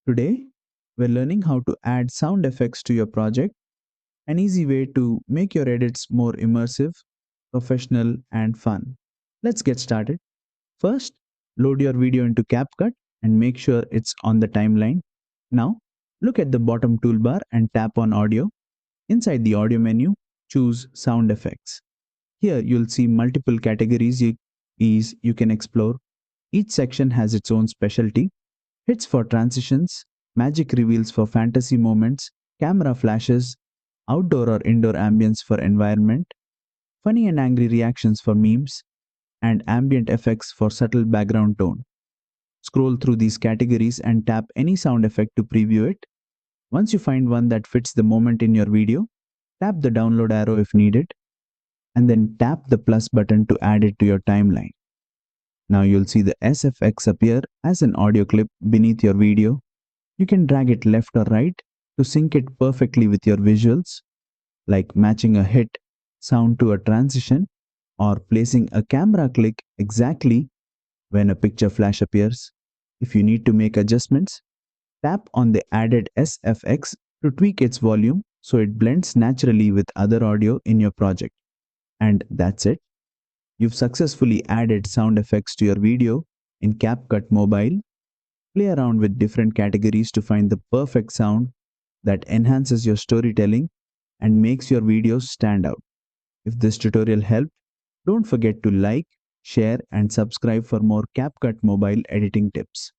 Today, we're learning how to add sound effects to your project, an easy way to make your edits more immersive, professional, and fun. Let's get started. First, load your video into CapCut and make sure it's on the timeline. Now, look at the bottom toolbar and tap on Audio. Inside the Audio menu, choose Sound Effects. Here, you'll see multiple categories you can explore. Each section has its own specialty: hits for transitions, magic reveals for fantasy moments, camera flashes, outdoor or indoor ambience for environment, funny and angry reactions for memes, and ambient effects for subtle background tone. Scroll through these categories and tap any sound effect to preview it. Once you find one that fits the moment in your video, tap the download arrow if needed, and then tap the plus button to add it to your timeline. Now you'll see the SFX appear as an audio clip beneath your video. You can drag it left or right to sync it perfectly with your visuals, like matching a hit sound to a transition or placing a camera click exactly when a picture flash appears. If you need to make adjustments, tap on the added SFX to tweak its volume so it blends naturally with other audio in your project. And that's it. You've successfully added sound effects to your video in CapCut Mobile. Play around with different categories to find the perfect sound that enhances your storytelling and makes your videos stand out. If this tutorial helped, don't forget to like, share, and subscribe for more CapCut Mobile editing tips.